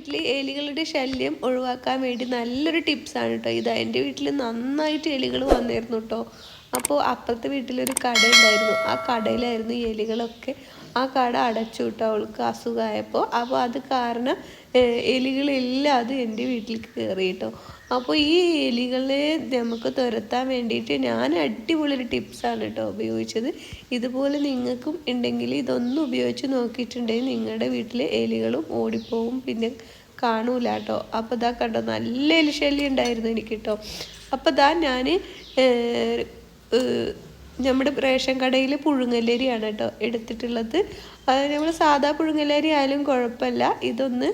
വീട്ടിൽ എലികളുടെ ശല്യം ഒഴിവാക്കാൻ വേണ്ടി നല്ലൊരു ടിപ്സാണ് കേട്ടോ ഇത്. എൻ്റെ വീട്ടിൽ നന്നായിട്ട് എലികൾ വന്നിരുന്നു കേട്ടോ. അപ്പോൾ അപ്പുറത്തെ വീട്ടിലൊരു കട ഉണ്ടായിരുന്നു, ആ കടയിലായിരുന്നു ഈ എലികളൊക്കെ. ആ കട അടച്ചു കേട്ടോ അവൾക്ക് അസുഖമായപ്പോൾ. അപ്പോൾ അത് കാരണം എലികളെല്ലാം അത് എൻ്റെ വീട്ടിലേക്ക് കയറി കേട്ടോ. അപ്പോൾ ഈ എലികളെ നമുക്ക് തുരത്താൻ വേണ്ടിയിട്ട് ഞാൻ അടിപൊളി ഒരു ടിപ്സാണ് കേട്ടോ ഉപയോഗിച്ചത്. ഇതുപോലെ നിങ്ങൾക്കും ഉണ്ടെങ്കിൽ ഇതൊന്നും ഉപയോഗിച്ച് നോക്കിയിട്ടുണ്ടെങ്കിൽ നിങ്ങളുടെ വീട്ടിലെ എലികളും ഓടിപ്പോവും, പിന്നെ കാണൂല കേട്ടോ. അപ്പോൾ ഇതാ കണ്ടോ, നല്ല എലിശല്യം ഉണ്ടായിരുന്നു എനിക്ക് കേട്ടോ. അപ്പോൾ ഇതാ ഞാൻ നമ്മുടെ റേഷൻ കടയിൽ പുഴുങ്ങലരിയാണ് കേട്ടോ എടുത്തിട്ടുള്ളത്. അത് നമ്മൾ സാധാ പുഴുങ്ങലരി ആയാലും കുഴപ്പമില്ല. ഇതൊന്ന്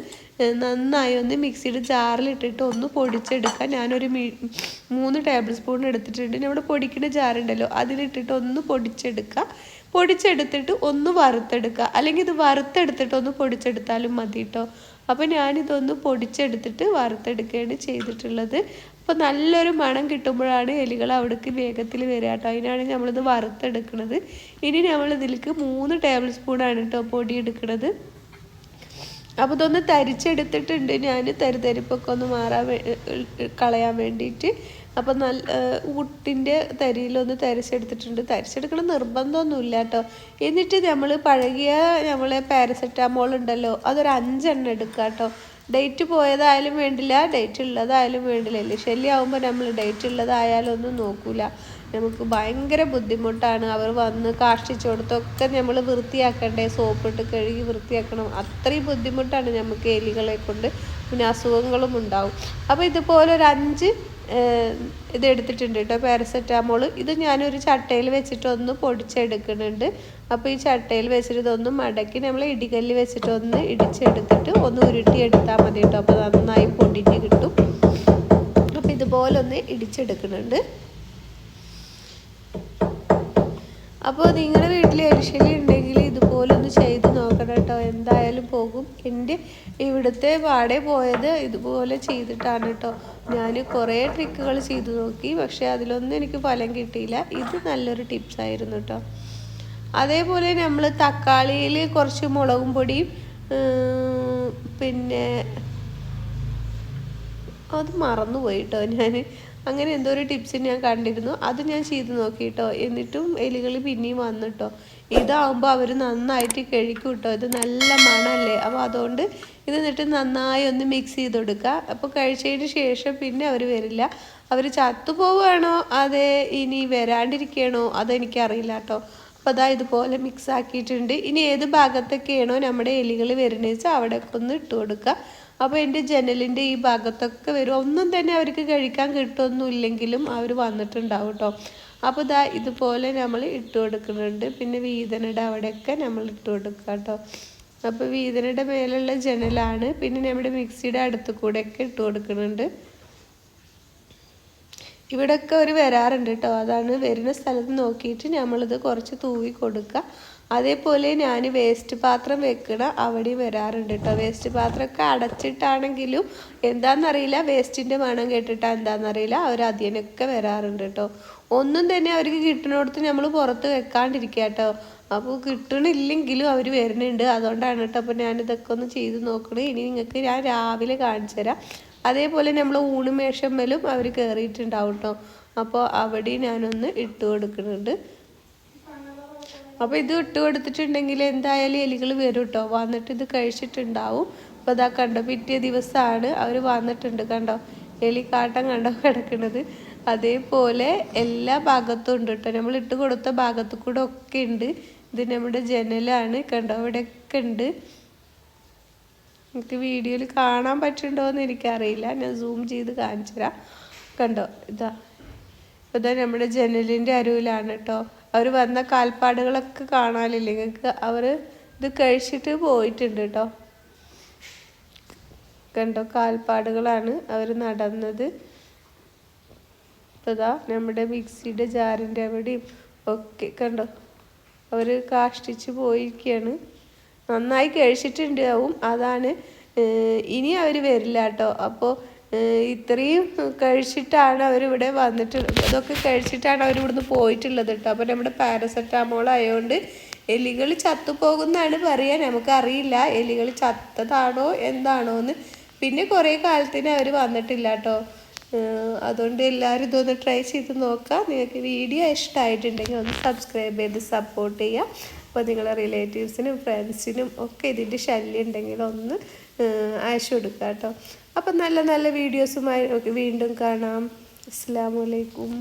നന്നായി ഒന്ന് മിക്സിയുടെ ജാറിലിട്ടിട്ട് ഒന്ന് പൊടിച്ചെടുക്കുക. ഞാനൊരു 3 ടേബിൾ സ്പൂൺ എടുത്തിട്ടുണ്ട്. നമ്മുടെ പൊടിക്കുന്ന ജാറുണ്ടല്ലോ അതിലിട്ടിട്ട് ഒന്ന് പൊടിച്ചെടുക്കുക. പൊടിച്ചെടുത്തിട്ട് ഒന്ന് വറുത്തെടുക്കുക, അല്ലെങ്കിൽ ഇത് വറുത്തെടുത്തിട്ട് ഒന്ന് പൊടിച്ചെടുത്താലും മതി കേട്ടോ. അപ്പോൾ ഞാനിതൊന്ന് പൊടിച്ചെടുത്തിട്ട് വറുത്തെടുക്കുകയാണ് ചെയ്തിട്ടുള്ളത്. അപ്പോൾ നല്ലൊരു മണം കിട്ടുമ്പോഴാണ് എലികൾ അവിടേക്ക് വേഗത്തിൽ വരിക കേട്ടോ. അതിനാണ് നമ്മളിത് വറുത്തെടുക്കുന്നത്. ഇനി നമ്മളിതിലേക്ക് 3 ടേബിൾ സ്പൂണാണ് കേട്ടോ പൊടി എടുക്കുന്നത്. അപ്പോൾ ഇതൊന്ന് തരിച്ചെടുത്തിട്ടുണ്ട് ഞാൻ, തരിപ്പൊക്കെ ഒന്ന് കളയാൻ വേണ്ടിയിട്ട്. അപ്പോൾ നല്ല ഊട്ടിൻ്റെ തരിയിലൊന്ന് തരിച്ചെടുത്തിട്ടുണ്ട്. തരിച്ചെടുക്കണം നിർബന്ധമൊന്നുമില്ല കേട്ടോ. എന്നിട്ട് നമ്മൾ പഴകിയ നമ്മളെ പാരസെറ്റാമോൾ ഉണ്ടല്ലോ അതൊരു 5 എണ്ണം എടുക്കുക കേട്ടോ. ഡേറ്റ് പോയതായാലും വേണ്ടില്ല, ഡേറ്റ് ഉള്ളതായാലും വേണ്ടില്ല. അല്ലേ ശല്യമാകുമ്പോൾ നമ്മൾ ഡേറ്റ് ഉള്ളതായാലും ഒന്നും നോക്കൂല. നമുക്ക് ഭയങ്കര ബുദ്ധിമുട്ടാണ്. അവർ വന്ന് കാഷ്ടിച്ചു കൊടുത്തൊക്കെ നമ്മൾ വൃത്തിയാക്കണ്ടേ, സോപ്പിട്ട് കഴുകി വൃത്തിയാക്കണം. അത്രയും ബുദ്ധിമുട്ടാണ് നമുക്ക് എലികളെ കൊണ്ട്. പിന്നെ അസുഖങ്ങളും ഉണ്ടാവും. അപ്പോൾ ഇതുപോലെ ഒരു 5 ഇത് എടുത്തിട്ടുണ്ട് കേട്ടോ പാരസെറ്റാമോൾ. ഇത് ഞാനൊരു ചട്ടയിൽ വെച്ചിട്ട് ഒന്ന് പൊടിച്ചെടുക്കുന്നുണ്ട്. അപ്പോൾ ഈ ചട്ടയിൽ വെച്ചിട്ട് ഇതൊന്ന് മടക്കി നമ്മൾ ഇടികല്ല് വെച്ചിട്ട് ഒന്ന് ഇടിച്ചെടുത്തിട്ട് ഒന്ന് ഉരുട്ടിയെടുത്താൽ മതി കേട്ടോ. അപ്പോൾ നന്നായി പൊടിഞ്ഞ് കിട്ടും. അപ്പോൾ ഇതുപോലെ ഒന്ന് ഇടിച്ചെടുക്കുന്നുണ്ട്. അപ്പോൾ നിങ്ങളുടെ വീട്ടിൽ എലിശല്യം ഉണ്ടെങ്കിൽ ഇതുപോലെ ഒന്ന് ചെയ്ത് നോക്കണം കേട്ടോ. എന്തായാലും പോകും. എൻ്റെ ഇവിടുത്തെ പാടെ പോയത് ഇതുപോലെ ചെയ്തിട്ടാണ് കേട്ടോ. ഞാൻ കുറേ ട്രിക്കുകൾ ചെയ്തു നോക്കി, പക്ഷേ അതിലൊന്നും എനിക്ക് ഫലം കിട്ടിയില്ല. ഇത് നല്ലൊരു ടിപ്സായിരുന്നു കേട്ടോ. അതേപോലെ നമ്മൾ തക്കാളിയിൽ കുറച്ച് മുളകും പൊടിയും പിന്നെ അത് മറന്നുപോയി കേട്ടോ ഞാൻ. അങ്ങനെ എന്തോ ഒരു ടിപ്സ് ഞാൻ കണ്ടിരുന്നു, അത് ഞാൻ ചെയ്ത് നോക്കി കേട്ടോ. എന്നിട്ടും എലികൾ പിന്നെയും വന്നിട്ടോ. ഇതാവുമ്പോൾ അവർ നന്നായിട്ട് കഴിക്കും കേട്ടോ. ഇത് നല്ല മണമല്ലേ. അപ്പോൾ അതുകൊണ്ട് ഇത് എന്നിട്ട് നന്നായി ഒന്ന് മിക്സ് ചെയ്ത് കൊടുക്കുക. അപ്പോൾ കഴിച്ചതിന് ശേഷം പിന്നെ അവർ വരില്ല. അവർ ചത്തുപോവുകയാണോ അതേ ഇനി വരാണ്ടിരിക്കുകയാണോ അതെനിക്കറിയില്ല കേട്ടോ. അപ്പോൾ അതാ ഇതുപോലെ മിക്സ് ആക്കിയിട്ടുണ്ട്. ഇനി ഏത് ഭാഗത്തൊക്കെയാണോ നമ്മുടെ എലികൾ വരുന്നത് വെച്ചാൽ അവിടെയൊക്കെ ഒന്ന് ഇട്ട് കൊടുക്കുക. അപ്പോൾ എൻ്റെ ജനലിൻ്റെ ഈ ഭാഗത്തൊക്കെ വരും. ഒന്നും തന്നെ അവർക്ക് കഴിക്കാൻ കിട്ടുമൊന്നുമില്ലെങ്കിലും അവർ വന്നിട്ടുണ്ടാവും കേട്ടോ. അപ്പോൾ ഇതാ ഇതുപോലെ നമ്മൾ ഇട്ട് കൊടുക്കുന്നുണ്ട്. പിന്നെ വീതനയുടെ അവിടെയൊക്കെ നമ്മൾ ഇട്ട് കൊടുക്കുക കേട്ടോ. അപ്പോൾ വീതനയുടെ മേലുള്ള ജനലാണ്. പിന്നെ നമ്മുടെ മിക്സിയുടെ അടുത്ത് കൂടെയൊക്കെ ഇട്ട് കൊടുക്കുന്നുണ്ട്. ഇവിടെയൊക്കെ ഒരു വരാറുണ്ട് കേട്ടോ. അതാണ് വരുന്ന സ്ഥലത്ത് നോക്കിയിട്ട് നമ്മളിത് കുറച്ച് തൂവി കൊടുക്കുക. അതേപോലെ ഞാൻ വേസ്റ്റ് പാത്രം വെക്കണ അവിടെ വരാറുണ്ട് കേട്ടോ. വേസ്റ്റ് പാത്രമൊക്കെ അടച്ചിട്ടാണെങ്കിലും എന്താണെന്നറിയില്ല, വേസ്റ്റിൻ്റെ മണം കേട്ടിട്ടാണ് എന്താണെന്നറിയില്ല, അവർ അതിനൊക്കെ വരാറുണ്ട് കേട്ടോ. ഒന്നും തന്നെ അവർക്ക് കിട്ടുന്നിടത്ത് നമ്മൾ പുറത്ത് വെക്കാണ്ടിരിക്കുക കേട്ടോ. അപ്പോൾ കിട്ടണില്ലെങ്കിലും അവർ വരുന്നുണ്ട്. അതുകൊണ്ടാണ് കേട്ടോ. അപ്പോൾ ഞാനിതൊക്കെ ഒന്ന് ചെയ്ത് നോക്കണേ. ഇനി നിങ്ങൾക്ക് ഞാൻ രാവിലെ കാണിച്ചു തരാം. അതേപോലെ നമ്മൾ ഊണുമേശമ്മലും അവർ കയറിയിട്ടുണ്ടാവും കേട്ടോ. അപ്പോൾ അവിടെ ഞാനൊന്ന് ഇട്ട് കൊടുക്കുന്നുണ്ട്. അപ്പോൾ ഇത് ഇട്ട് കൊടുത്തിട്ടുണ്ടെങ്കിൽ എന്തായാലും എലികൾ വരും കേട്ടോ. വന്നിട്ട് ഇത് കഴിച്ചിട്ടുണ്ടാവും. അപ്പോൾ ഇതാ കണ്ടോ, പിറ്റേ ദിവസമാണ് അവർ വന്നിട്ടുണ്ട്. കണ്ടോ എലിക്കാട്ടം കണ്ടോ കിടക്കുന്നത്. അതേപോലെ എല്ലാ ഭാഗത്തും ഉണ്ട് കേട്ടോ. നമ്മൾ ഇട്ട് കൊടുത്ത ഭാഗത്തു കൂടെ ഒക്കെ ഉണ്ട്. ഇത് നമ്മുടെ ജനലാണ് കണ്ടോ, അവിടെയൊക്കെ ഉണ്ട്. എനിക്ക് വീഡിയോയിൽ കാണാൻ പറ്റുന്നുണ്ടോ എന്ന് എനിക്കറിയില്ല, ഞാൻ സൂം ചെയ്ത് കാണിച്ചു തരാം. കണ്ടോ ഇതാ നമ്മുടെ ജനലിൻ്റെ അരുവിലാണ് കേട്ടോ. അവർ വന്ന കാൽപ്പാടുകളൊക്കെ കാണാനില്ലേ നിങ്ങൾക്ക്. അവർ ഇത് കഴിച്ചിട്ട് പോയിട്ടുണ്ട് കേട്ടോ. കണ്ടോ കാൽപ്പാടുകളാണ് അവർ നടന്നത്. അപ്പോൾ ഇതാ നമ്മുടെ മിക്സിയുടെ ജാറിൻ്റെ അവിടെയും ഒക്കെ കണ്ടോ അവർ കാഷ്ടിച്ച് പോയിരിക്കുകയാണ്. നന്നായി കഴിച്ചിട്ടുണ്ടാവും, അതാണ്. ഇനി അവർ വരില്ല കേട്ടോ. അപ്പോൾ ഇത്രയും കഴിച്ചിട്ടാണ് അവരിവിടെ വന്നിട്ടുള്ളത്. അതൊക്കെ കഴിച്ചിട്ടാണ് അവരിവിടുന്ന് പോയിട്ടുള്ളത് കേട്ടോ. അപ്പോൾ നമ്മുടെ പാരസെറ്റാമോൾ ആയതുകൊണ്ട് എലികൾ ചത്തുപോകുന്നതാണ് പറയുക. നമുക്കറിയില്ല എലികൾ ചത്തതാണോ എന്താണോ എന്ന്. പിന്നെ കുറേ കാലത്തിന് അവർ വന്നിട്ടില്ല കേട്ടോ. അതുകൊണ്ട് എല്ലാവരും ഇതൊന്ന് ട്രൈ ചെയ്ത് നോക്കാം. നിങ്ങൾക്ക് വീഡിയോ ഇഷ്ടമായിട്ടുണ്ടെങ്കിൽ ഒന്ന് സബ്സ്ക്രൈബ് ചെയ്ത് സപ്പോർട്ട് ചെയ്യുക. അപ്പോൾ നിങ്ങളെ റിലേറ്റീവ്സിനും ഫ്രണ്ട്സിനും ഒക്കെ ഇതിൻ്റെ ശല്യം ഉണ്ടെങ്കിൽ ഒന്ന് അയച്ചു കൊടുക്കുക കേട്ടോ. അപ്പം നല്ല നല്ല വീഡിയോസുമായി വീണ്ടും കാണാം. അസ്സലാമു അലൈക്കും.